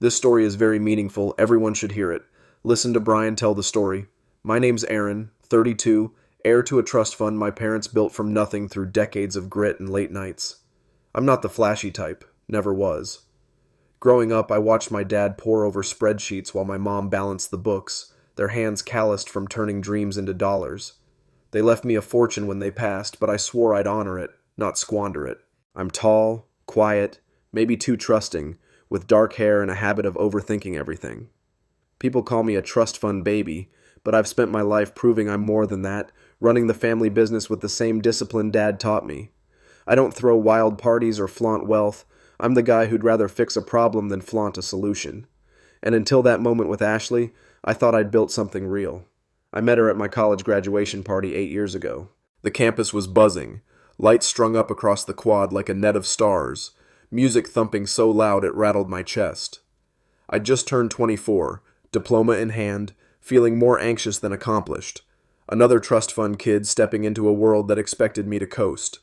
This story is very meaningful. Everyone should hear it. Listen to Brian tell the story. My name's Aaron, 32, heir to a trust fund my parents built from nothing through decades of grit and late nights. I'm not the flashy type. Never was. Growing up, I watched my dad pore over spreadsheets while my mom balanced the books, their hands calloused from turning dreams into dollars. They left me a fortune when they passed, but I swore I'd honor it, not squander it. I'm tall, quiet, maybe too trusting, with dark hair and a habit of overthinking everything. People call me a trust fund baby, but I've spent my life proving I'm more than that, running the family business with the same discipline Dad taught me. I don't throw wild parties or flaunt wealth. I'm the guy who'd rather fix a problem than flaunt a solution. And until that moment with Ashley, I thought I'd built something real. I met her at my college graduation party 8 years ago. The campus was buzzing, lights strung up across the quad like a net of stars, music thumping so loud it rattled my chest. I'd just turned 24, diploma in hand, feeling more anxious than accomplished. Another trust fund kid stepping into a world that expected me to coast.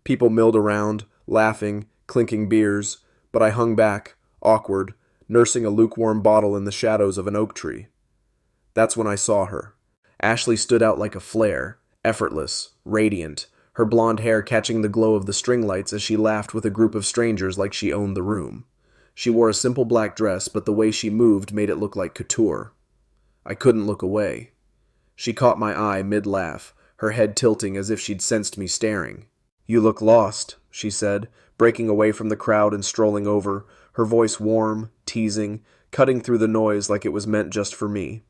People milled around, laughing, clinking beers, but I hung back, awkward, nursing a lukewarm bottle in the shadows of an oak tree. That's when I saw her. Ashley stood out like a flare, effortless, radiant, her blonde hair catching the glow of the string lights as she laughed with a group of strangers like she owned the room. She wore a simple black dress, but the way she moved made it look like couture. I couldn't look away. She caught my eye mid-laugh, her head tilting as if she'd sensed me staring. "You look lost," she said, breaking away from the crowd and strolling over, her voice warm, teasing, cutting through the noise like it was meant just for me.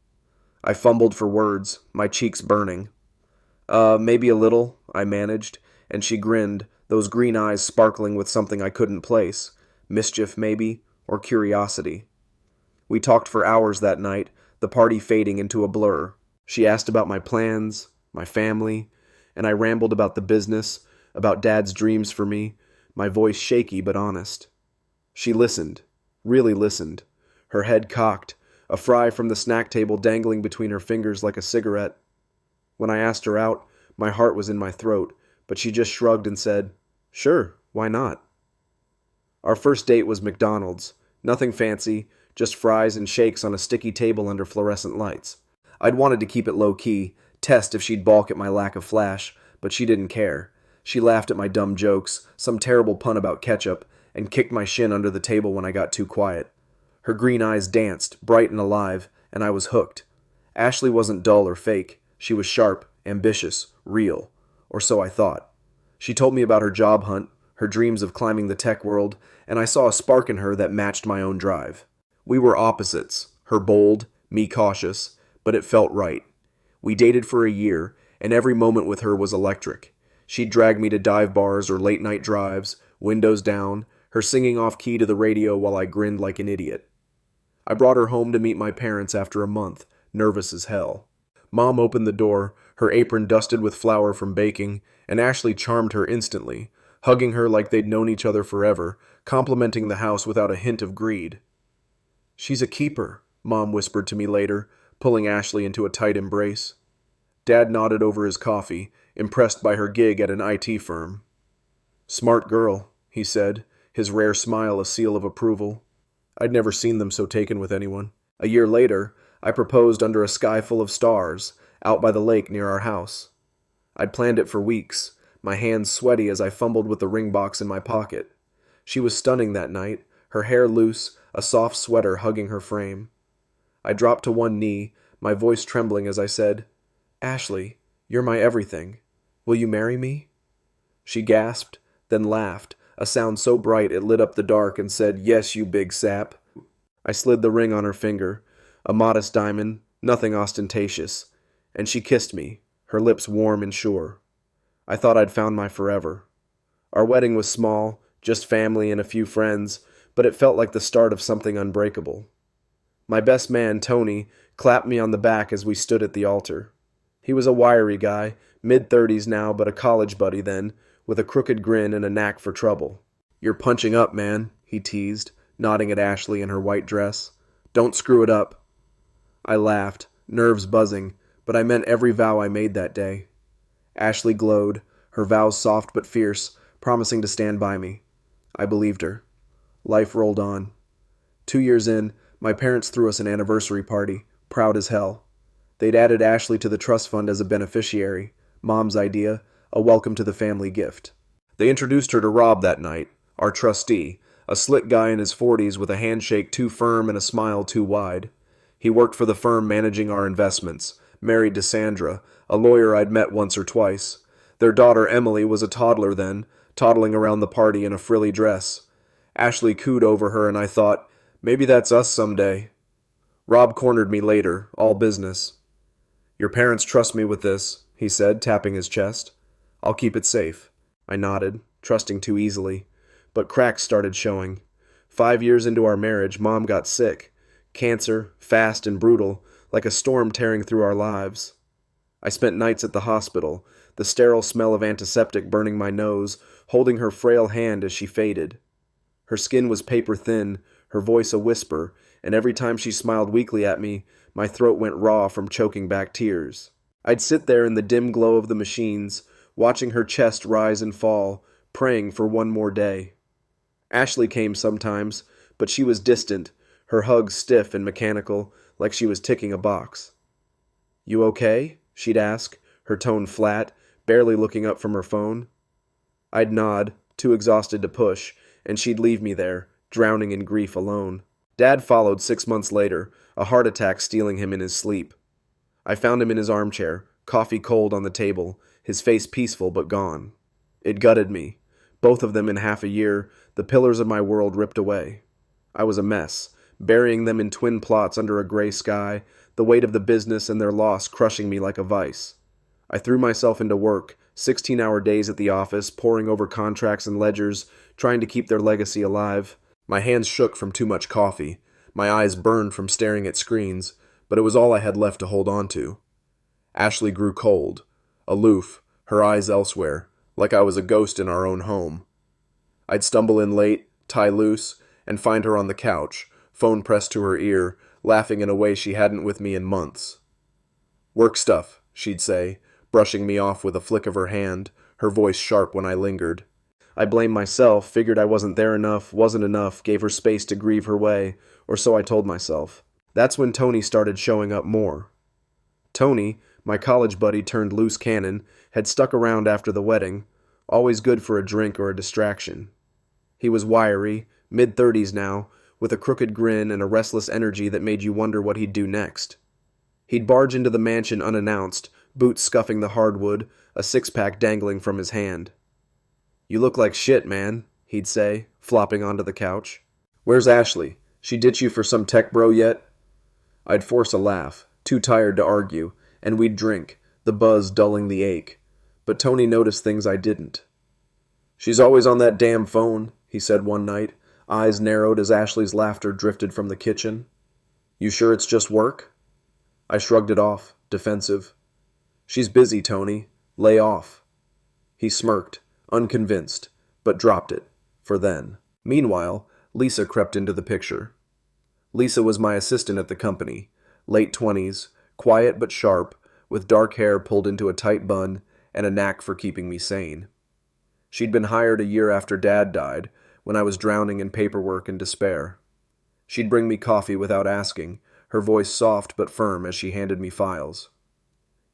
I fumbled for words, my cheeks burning. Maybe a little," I managed, and she grinned, those green eyes sparkling with something I couldn't place. Mischief, maybe, or curiosity. We talked for hours that night, the party fading into a blur. She asked about my plans, my family, and I rambled about the business, about Dad's dreams for me, my voice shaky but honest. She listened, really listened, her head cocked, a fry from the snack table dangling between her fingers like a cigarette. When I asked her out, my heart was in my throat, but she just shrugged and said, "Sure, why not?" Our first date was McDonald's. Nothing fancy, just fries and shakes on a sticky table under fluorescent lights. I'd wanted to keep it low-key, test if she'd balk at my lack of flash, but she didn't care. She laughed at my dumb jokes, some terrible pun about ketchup, and kicked my shin under the table when I got too quiet. Her green eyes danced, bright and alive, and I was hooked. Ashley wasn't dull or fake. She was sharp, ambitious, real. Or so I thought. She told me about her job hunt, her dreams of climbing the tech world, and I saw a spark in her that matched my own drive. We were opposites, her bold, me cautious, but it felt right. We dated for a year, and every moment with her was electric. She'd drag me to dive bars or late-night drives, windows down, her singing off-key to the radio while I grinned like an idiot. I brought her home to meet my parents after a month, nervous as hell. Mom opened the door, her apron dusted with flour from baking, and Ashley charmed her instantly, hugging her like they'd known each other forever, complimenting the house without a hint of greed. "She's a keeper," Mom whispered to me later, pulling Ashley into a tight embrace. Dad nodded over his coffee, impressed by her gig at an IT firm. "Smart girl," he said, his rare smile a seal of approval. I'd never seen them so taken with anyone. A year later, I proposed under a sky full of stars, out by the lake near our house. I'd planned it for weeks, my hands sweaty as I fumbled with the ring box in my pocket. She was stunning that night, her hair loose, a soft sweater hugging her frame. I dropped to one knee, my voice trembling as I said, "Ashley, you're my everything. Will you marry me?" She gasped, then laughed, a sound so bright it lit up the dark, and said, "Yes, you big sap." I slid the ring on her finger, a modest diamond, nothing ostentatious, and she kissed me, her lips warm and sure. I thought I'd found my forever. Our wedding was small, just family and a few friends, but it felt like the start of something unbreakable. My best man, Tony, clapped me on the back as we stood at the altar. He was a wiry guy, mid-30s now, but a college buddy then, with a crooked grin and a knack for trouble. "You're punching up, man," he teased, nodding at Ashley in her white dress. "Don't screw it up." I laughed, nerves buzzing, but I meant every vow I made that day. Ashley glowed, her vows soft but fierce, promising to stand by me. I believed her. Life rolled on. 2 years in, my parents threw us an anniversary party, proud as hell. They'd added Ashley to the trust fund as a beneficiary. Mom's idea, a welcome to the family gift. They introduced her to Rob that night, our trustee, a slick guy in his 40s with a handshake too firm and a smile too wide. He worked for the firm managing our investments, married to Sandra, a lawyer I'd met once or twice. Their daughter Emily was a toddler then, toddling around the party in a frilly dress. Ashley cooed over her and I thought, maybe that's us someday. Rob cornered me later, all business. Your parents trust me with this, he said, tapping his chest. I'll keep it safe. I nodded, trusting too easily. But cracks started showing. 5 years into our marriage, Mom got sick. Cancer, fast and brutal, like a storm tearing through our lives. I spent nights at the hospital, the sterile smell of antiseptic burning my nose, holding her frail hand as she faded. Her skin was paper thin, her voice a whisper, and every time she smiled weakly at me, my throat went raw from choking back tears. I'd sit there in the dim glow of the machines, watching her chest rise and fall, praying for one more day. Ashley came sometimes, but she was distant, her hugs stiff and mechanical, like she was ticking a box. You okay? She'd ask, her tone flat, barely looking up from her phone. I'd nod, too exhausted to push, and she'd leave me there, drowning in grief alone. Dad followed 6 months later, a heart attack stealing him in his sleep. I found him in his armchair, coffee cold on the table, his face peaceful but gone. It gutted me. Both of them in half a year, the pillars of my world ripped away. I was a mess, burying them in twin plots under a gray sky, the weight of the business and their loss crushing me like a vice. I threw myself into work, 16-hour days at the office, poring over contracts and ledgers, trying to keep their legacy alive. My hands shook from too much coffee. My eyes burned from staring at screens, but it was all I had left to hold on to. Ashley grew cold, aloof, her eyes elsewhere, like I was a ghost in our own home. I'd stumble in late, tie loose, and find her on the couch, phone pressed to her ear, laughing in a way she hadn't with me in months. Work stuff, she'd say, brushing me off with a flick of her hand, her voice sharp when I lingered. I blamed myself, figured I wasn't there enough, wasn't enough, gave her space to grieve her way, or so I told myself. That's when Tony started showing up more. Tony, my college buddy turned loose cannon, had stuck around after the wedding, always good for a drink or a distraction. He was wiry, mid-30s now, with a crooked grin and a restless energy that made you wonder what he'd do next. He'd barge into the mansion unannounced, boots scuffing the hardwood, a six-pack dangling from his hand. You look like shit, man, he'd say, flopping onto the couch. Where's Ashley? She ditch you for some tech bro yet? I'd force a laugh, too tired to argue, and we'd drink, the buzz dulling the ache. But Tony noticed things I didn't. She's always on that damn phone, he said one night, eyes narrowed as Ashley's laughter drifted from the kitchen. You sure it's just work? I shrugged it off, defensive. She's busy, Tony. Lay off. He smirked, unconvinced, but dropped it, for then. Meanwhile, Lisa crept into the picture. Lisa was my assistant at the company, late 20s, quiet but sharp, with dark hair pulled into a tight bun and a knack for keeping me sane. She'd been hired a year after Dad died, when I was drowning in paperwork and despair. She'd bring me coffee without asking, her voice soft but firm as she handed me files.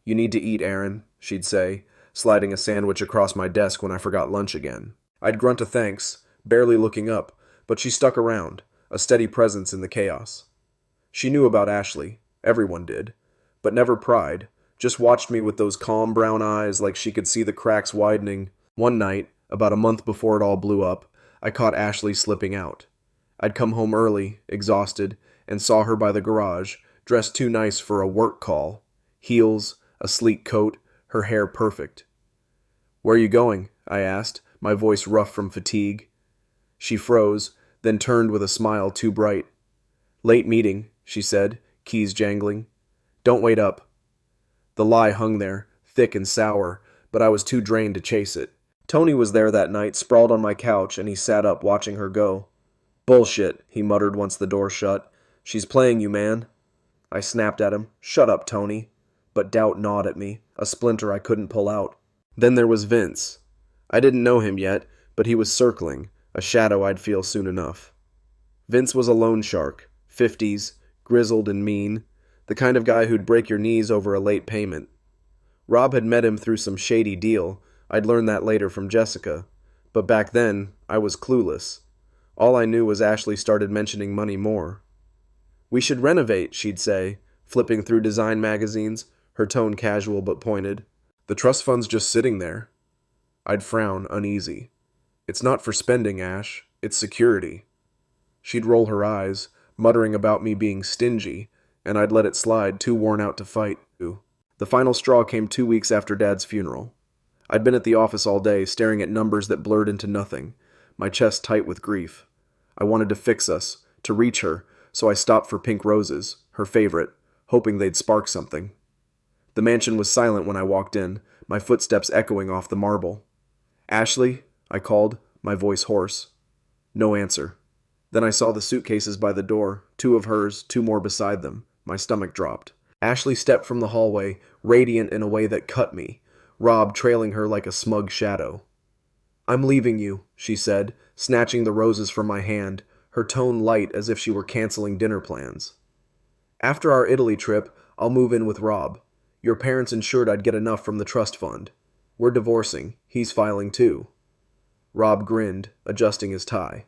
You need to eat, Aaron, she'd say, sliding a sandwich across my desk when I forgot lunch again. I'd grunt a thanks, barely looking up, but she stuck around, a steady presence in the chaos. She knew about Ashley, everyone did, but never pried, just watched me with those calm brown eyes like she could see the cracks widening. One night, about a month before it all blew up, I caught Ashley slipping out. I'd come home early, exhausted, and saw her by the garage, dressed too nice for a work call. Heels, a sleek coat, her hair perfect. Where are you going? I asked, my voice rough from fatigue. She froze, then turned with a smile too bright. Late meeting, she said, keys jangling. Don't wait up. The lie hung there, thick and sour, but I was too drained to chase it. Tony was there that night, sprawled on my couch, and he sat up watching her go. Bullshit, he muttered once the door shut. She's playing you, man. I snapped at him. Shut up, Tony. But doubt gnawed at me, a splinter I couldn't pull out. Then there was Vince. I didn't know him yet, but he was circling, a shadow I'd feel soon enough. Vince was a loan shark, 50s, grizzled and mean, the kind of guy who'd break your knees over a late payment. Rob had met him through some shady deal. I'd learned that later from Jessica. But back then, I was clueless. All I knew was Ashley started mentioning money more. "We should renovate," she'd say, flipping through design magazines, her tone casual but pointed. "The trust fund's just sitting there." I'd frown, uneasy. "It's not for spending, Ash. It's security." She'd roll her eyes, muttering about me being stingy, and I'd let it slide, too worn out to fight. The final straw came 2 weeks after Dad's funeral. I'd been at the office all day, staring at numbers that blurred into nothing, my chest tight with grief. I wanted to fix us, to reach her, so I stopped for pink roses, her favorite, hoping they'd spark something. The mansion was silent when I walked in, my footsteps echoing off the marble. "Ashley?" I called, my voice hoarse. No answer. Then I saw the suitcases by the door, 2 of hers, 2 more beside them. My stomach dropped. Ashley stepped from the hallway, radiant in a way that cut me, Rob trailing her like a smug shadow. "I'm leaving you," she said, snatching the roses from my hand, her tone light as if she were canceling dinner plans. "After our Italy trip, I'll move in with Rob. Your parents ensured I'd get enough from the trust fund. We're divorcing. He's filing too." Rob grinned, adjusting his tie.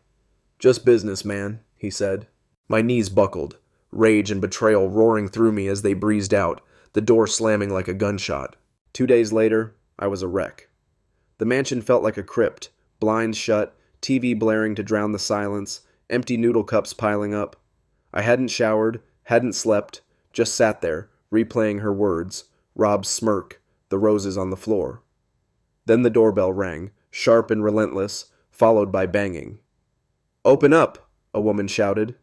"Just business, man," he said. My knees buckled, rage and betrayal roaring through me as they breezed out, the door slamming like a gunshot. 2 days later, I was a wreck. The mansion felt like a crypt, blinds shut, TV blaring to drown the silence, empty noodle cups piling up. I hadn't showered, hadn't slept, just sat there, replaying her words, Rob's smirk, the roses on the floor. Then the doorbell rang, sharp and relentless, followed by banging. "Open up!" a woman shouted.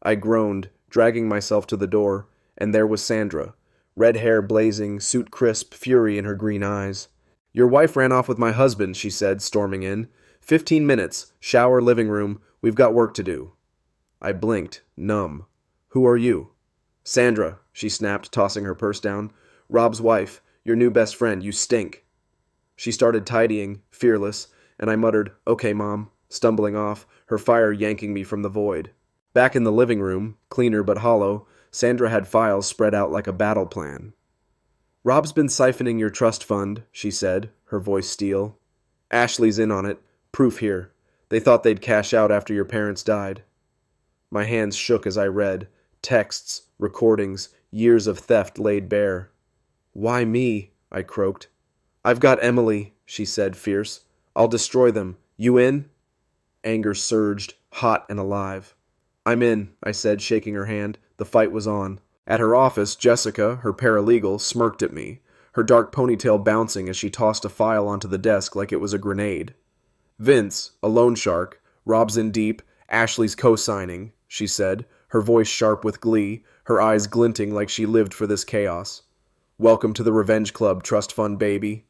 I groaned, dragging myself to the door, and there was Sandra, red hair blazing, suit crisp, fury in her green eyes. "Your wife ran off with my husband," she said, storming in. 15 minutes, shower, living room, we've got work to do." I blinked, numb. "Who are you?" "Sandra," she snapped, tossing her purse down. "Rob's wife, your new best friend, you stink." She started tidying, fearless, and I muttered, "Okay, Mom," stumbling off, her fire yanking me from the void. Back in the living room, cleaner but hollow, Sandra had files spread out like a battle plan. "Rob's been siphoning your trust fund," she said, her voice steel. "Ashley's in on it. Proof here. They thought they'd cash out after your parents died." My hands shook as I read. Texts, recordings, years of theft laid bare. "Why me?" I croaked. "I've got Emily," she said, fierce. "I'll destroy them. You in?" Anger surged, hot and alive. "I'm in," I said, shaking her hand. The fight was on. At her office, Jessica, her paralegal, smirked at me, her dark ponytail bouncing as she tossed a file onto the desk like it was a grenade. "Vince, a loan shark, Rob's in deep, Ashley's co-signing," she said, her voice sharp with glee, her eyes glinting like she lived for this chaos. "Welcome to the Revenge Club, trust fund baby."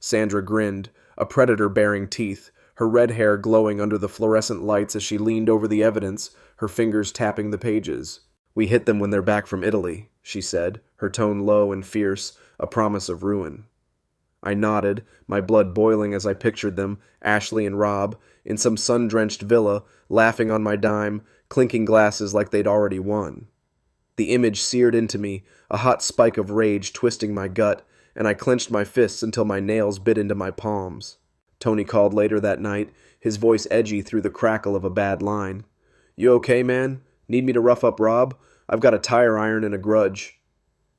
Sandra grinned, a predator baring teeth, her red hair glowing under the fluorescent lights as she leaned over the evidence, her fingers tapping the pages. "We hit them when they're back from Italy," she said, her tone low and fierce, a promise of ruin. I nodded, my blood boiling as I pictured them, Ashley and Rob, in some sun-drenched villa, laughing on my dime, clinking glasses like they'd already won. The image seared into me, a hot spike of rage twisting my gut, and I clenched my fists until my nails bit into my palms. Tony called later that night, his voice edgy through the crackle of a bad line. "You okay, man? Need me to rough up Rob? I've got a tire iron and a grudge."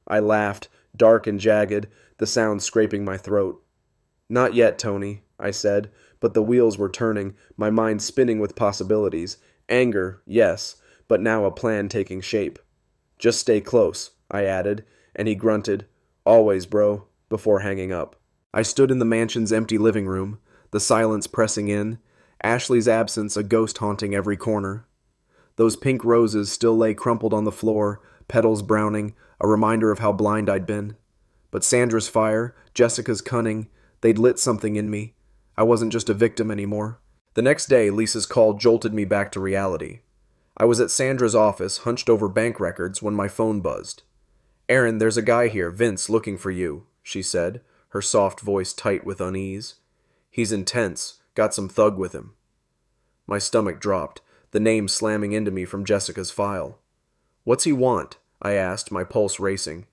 I laughed, dark and jagged, the sound scraping my throat. "Not yet, Tony," I said, but the wheels were turning, my mind spinning with possibilities. Anger, yes, but now a plan taking shape. "Just stay close," I added, and he grunted, "Always, bro," before hanging up. I stood in the mansion's empty living room, the silence pressing in, Ashley's absence a ghost haunting every corner. Those pink roses still lay crumpled on the floor, petals browning, a reminder of how blind I'd been. But Sandra's fire, Jessica's cunning, they'd lit something in me. I wasn't just a victim anymore. The next day, Lisa's call jolted me back to reality. I was at Sandra's office, hunched over bank records, when my phone buzzed. "Aaron, there's a guy here, Vince, looking for you," she said, her soft voice tight with unease. "He's intense, got some thug with him." My stomach dropped. the name slamming into me from Jessica's file. "What's he want?" I asked, my pulse racing.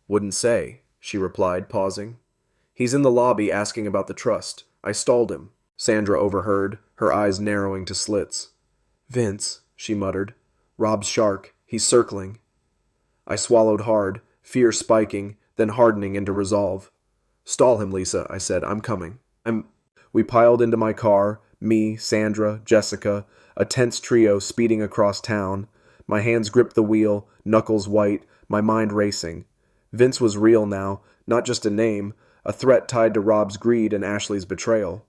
"Wouldn't say," she replied, pausing. "He's in the lobby asking about the trust. I stalled him." Sandra overheard, her eyes narrowing to slits. "Vince," she muttered. "Rob's shark. He's circling." I swallowed hard, fear spiking, then hardening into resolve. "Stall him, Lisa," I said. "I'm coming. We piled into my car, me, Sandra, Jessica, a tense trio speeding across town. My hands gripped the wheel, knuckles white, my mind racing. Vince was real now, not just a name, a threat tied to Rob's greed and Ashley's betrayal.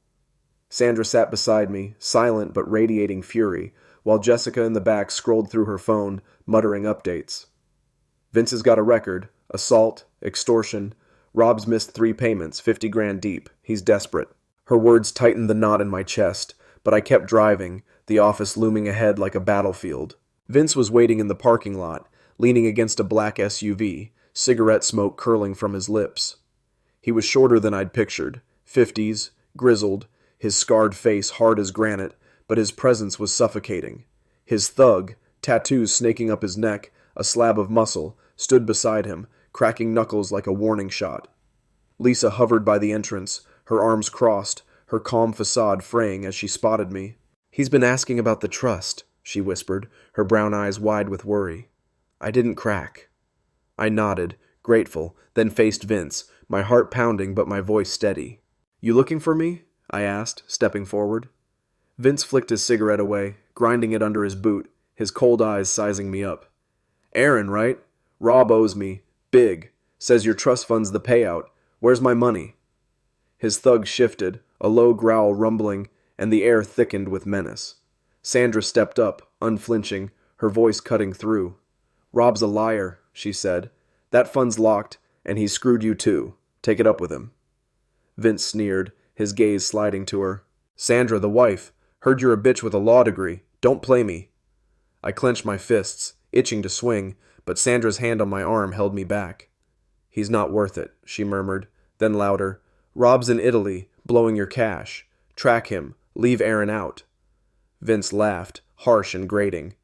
Sandra sat beside me, silent but radiating fury, while Jessica in the back scrolled through her phone, muttering updates. "Vince has got a record. Assault, extortion. Rob's missed 3 payments, 50 grand deep. He's desperate." Her words tightened the knot in my chest, but I kept driving, the office looming ahead like a battlefield. Vince was waiting in the parking lot, leaning against a black SUV, cigarette smoke curling from his lips. He was shorter than I'd pictured, 50s, grizzled, his scarred face hard as granite, but his presence was suffocating. His thug, tattoos snaking up his neck, a slab of muscle, stood beside him, cracking knuckles like a warning shot. Lisa hovered by the entrance, her arms crossed, her calm facade fraying as she spotted me. "He's been asking about the trust," she whispered, her brown eyes wide with worry. I didn't crack. I nodded, grateful, then faced Vince, my heart pounding but my voice steady. "You looking for me?" I asked, stepping forward. Vince flicked his cigarette away, grinding it under his boot, his cold eyes sizing me up. "Aaron, right? Rob owes me. Big. Says your trust fund's the payout. Where's my money?" His thug shifted, a low growl rumbling, and the air thickened with menace. Sandra stepped up, unflinching, her voice cutting through. "Rob's a liar," she said. "That fund's locked, and he's screwed you too. Take it up with him." Vince sneered, his gaze sliding to her. "Sandra, the wife. Heard you're a bitch with a law degree. Don't play me." I clenched my fists, itching to swing, but Sandra's hand on my arm held me back. "He's not worth it," she murmured, then louder. "Rob's in Italy, blowing your cash. Track him. Leave Aaron out." Vince laughed, harsh and grating.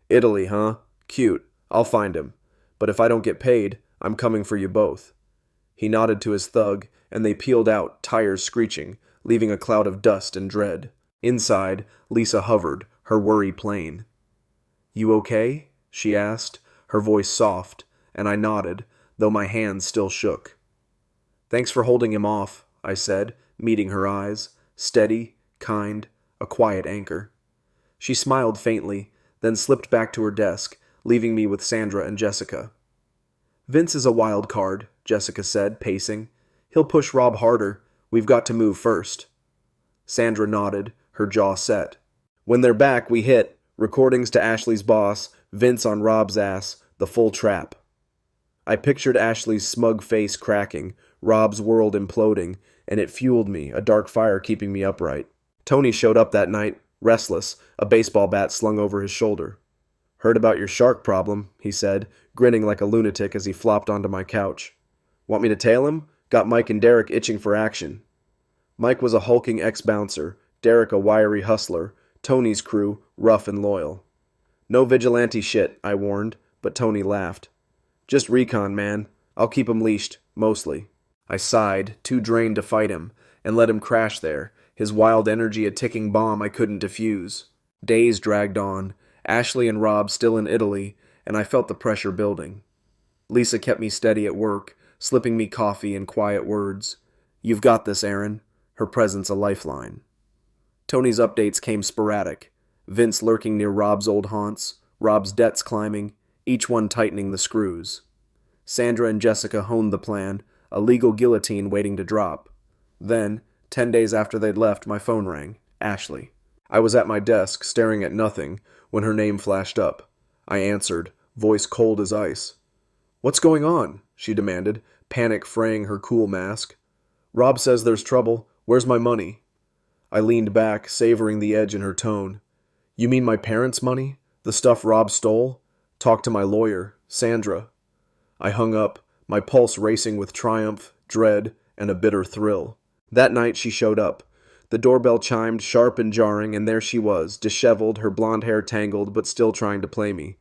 "Italy, huh? Cute. I'll find him. But if I don't get paid, I'm coming for you both." He nodded to his thug, and they peeled out, tires screeching, leaving a cloud of dust and dread. Inside, Lisa hovered, her worry plain. "You okay?" she asked, her voice soft, and I nodded, though my hands still shook. "Thanks for holding him off," I said, meeting her eyes, steady, kind, a quiet anchor. She smiled faintly, then slipped back to her desk, leaving me with Sandra and Jessica. "Vince is a wild card," Jessica said, pacing. "He'll push Rob harder. We've got to move first." Sandra nodded, her jaw set. "When they're back, we hit. Recordings to Ashley's boss, Vince on Rob's ass, the full trap." I pictured Ashley's smug face cracking, Rob's world imploding, and it fueled me, a dark fire keeping me upright. Tony showed up that night, restless, a baseball bat slung over his shoulder. "Heard about your shark problem," he said, grinning like a lunatic as he flopped onto my couch. "Want me to tail him? Got Mike and Derek itching for action." Mike was a hulking ex-bouncer, Derek a wiry hustler, Tony's crew rough and loyal. "No vigilante shit," I warned, but Tony laughed. "Just recon, man. I'll keep him leashed, mostly." I sighed, too drained to fight him, and let him crash there, his wild energy a ticking bomb I couldn't defuse. Days dragged on, Ashley and Rob still in Italy, and I felt the pressure building. Lisa kept me steady at work, slipping me coffee and quiet words. "You've got this, Aaron," her presence a lifeline. Tony's updates came sporadic. Vince lurking near Rob's old haunts, Rob's debts climbing, each one tightening the screws. Sandra and Jessica honed the plan, a legal guillotine waiting to drop. Then, 10 days after they'd left, my phone rang. Ashley. I was at my desk, staring at nothing, when her name flashed up. I answered, voice cold as ice. "What's going on?" she demanded, panic fraying her cool mask. "Rob says there's trouble. Where's my money?" I leaned back, savoring the edge in her tone. "You mean my parents' money? The stuff Rob stole? Talk to my lawyer, Sandra." I hung up, my pulse racing with triumph, dread, and a bitter thrill. That night she showed up. The doorbell chimed, sharp and jarring, and there she was, disheveled, her blonde hair tangled, but still trying to play me.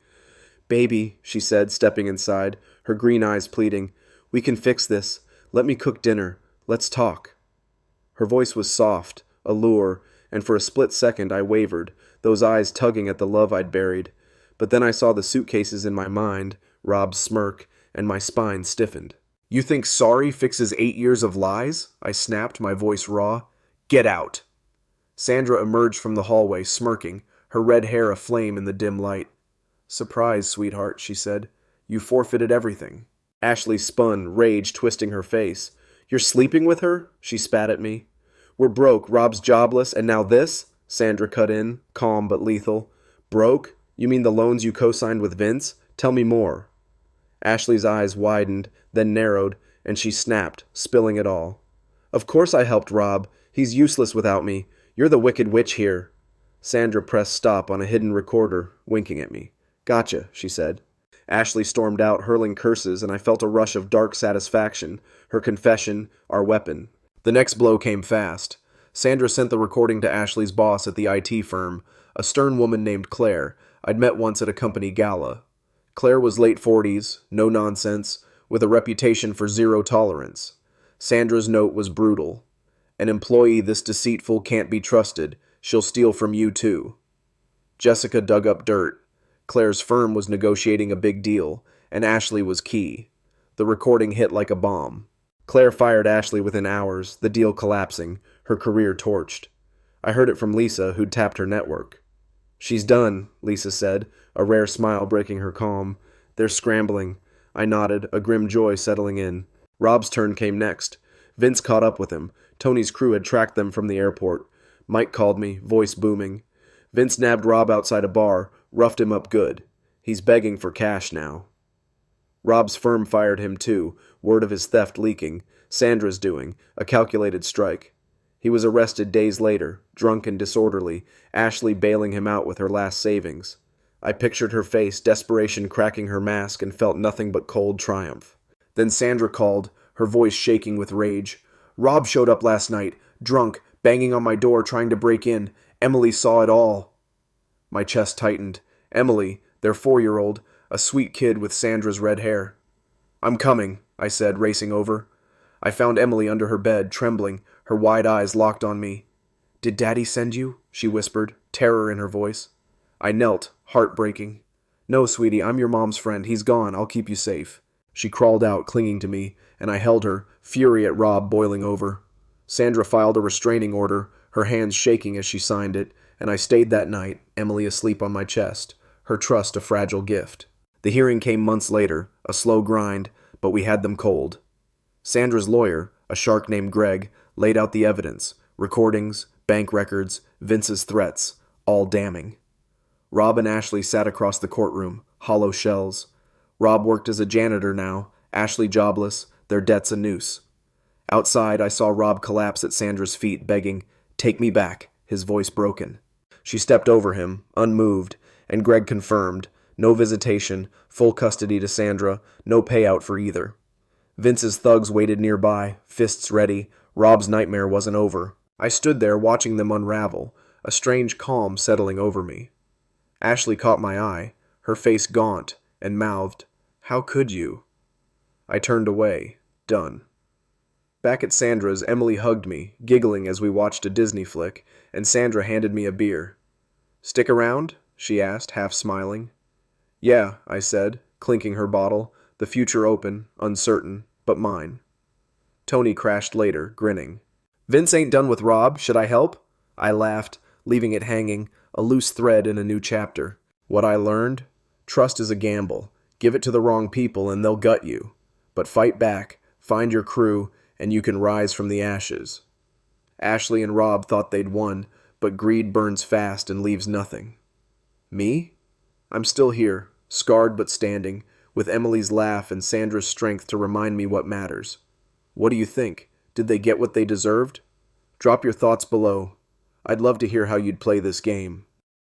"Baby," she said, stepping inside, her green eyes pleading, "we can fix this. Let me cook dinner. Let's talk." Her voice was soft, a lure, and for a split second I wavered, those eyes tugging at the love I'd buried. But then I saw the suitcases in my mind, Rob's smirk, and my spine stiffened. "You think sorry fixes 8 years of lies?" I snapped, my voice raw. "Get out!" Sandra emerged from the hallway, smirking, her red hair aflame in the dim light. "Surprise, sweetheart," she said. "You forfeited everything." Ashley spun, rage twisting her face. "You're sleeping with her?" she spat at me. "We're broke, Rob's jobless, and now this?" Sandra cut in, calm but lethal. "Broke? You mean the loans you co-signed with Vince? Tell me more." Ashley's eyes widened, then narrowed, and she snapped, spilling it all. "Of course I helped Rob. He's useless without me. You're the wicked witch here." Sandra pressed stop on a hidden recorder, winking at me. "Gotcha," she said. Ashley stormed out, hurling curses, and I felt a rush of dark satisfaction, her confession, our weapon. The next blow came fast. Sandra sent the recording to Ashley's boss at the IT firm, a stern woman named Claire I'd met once at a company gala. Claire was late 40s, no nonsense, with a reputation for zero tolerance. Sandra's note was brutal. "An employee this deceitful can't be trusted. She'll steal from you too." Jessica dug up dirt. Claire's firm was negotiating a big deal, and Ashley was key. The recording hit like a bomb. Claire fired Ashley within hours, the deal collapsing, her career torched. I heard it from Lisa, who'd tapped her network. "She's done," Lisa said, a rare smile breaking her calm. "They're scrambling." I nodded, a grim joy settling in. Rob's turn came next. Vince caught up with him. Tony's crew had tracked them from the airport. Mike called me, voice booming. Vince nabbed Rob outside a bar, roughed him up good. He's begging for cash now. Rob's firm fired him too, word of his theft leaking. Sandra's doing, a calculated strike. He was arrested days later, drunk and disorderly, Ashley bailing him out with her last savings. I pictured her face, desperation cracking her mask, and felt nothing but cold triumph. Then Sandra called, her voice shaking with rage. "Rob showed up last night, drunk, banging on my door trying to break in. Emily saw it all." My chest tightened. Emily, their 4-year-old, a sweet kid with Sandra's red hair. "I'm coming," I said, racing over. I found Emily under her bed, trembling, her wide eyes locked on me. "Did Daddy send you?" she whispered, terror in her voice. I knelt, heartbreaking. "No, sweetie, I'm your mom's friend. He's gone. I'll keep you safe." She crawled out, clinging to me, and I held her, fury at Rob boiling over. Sandra filed a restraining order, her hands shaking as she signed it, and I stayed that night, Emily asleep on my chest, her trust a fragile gift. The hearing came months later, a slow grind, but we had them cold. Sandra's lawyer, a shark named Greg, laid out the evidence, recordings, bank records, Vince's threats, all damning. Rob and Ashley sat across the courtroom, hollow shells. Rob worked as a janitor now, Ashley jobless, their debts a noose. Outside, I saw Rob collapse at Sandra's feet, begging, "Take me back," his voice broken. She stepped over him, unmoved, and Greg confirmed, no visitation, full custody to Sandra, no payout for either. Vince's thugs waited nearby, fists ready. Rob's nightmare wasn't over. I stood there watching them unravel, a strange calm settling over me. Ashley caught my eye, her face gaunt, and mouthed, "How could you?" I turned away, done. Back at Sandra's, Emily hugged me, giggling as we watched a Disney flick, and Sandra handed me a beer. "Stick around?" she asked, half smiling. "Yeah," I said, clinking her bottle, the future open, uncertain, but mine. Tony crashed later, grinning. "Vince ain't done with Rob. Should I help?" I laughed, leaving it hanging, a loose thread in a new chapter. What I learned? Trust is a gamble. Give it to the wrong people and they'll gut you. But fight back, find your crew, and you can rise from the ashes. Ashley and Rob thought they'd won, but greed burns fast and leaves nothing. Me? I'm still here, scarred but standing, with Emily's laugh and Sandra's strength to remind me what matters. What do you think? Did they get what they deserved? Drop your thoughts below. I'd love to hear how you'd play this game.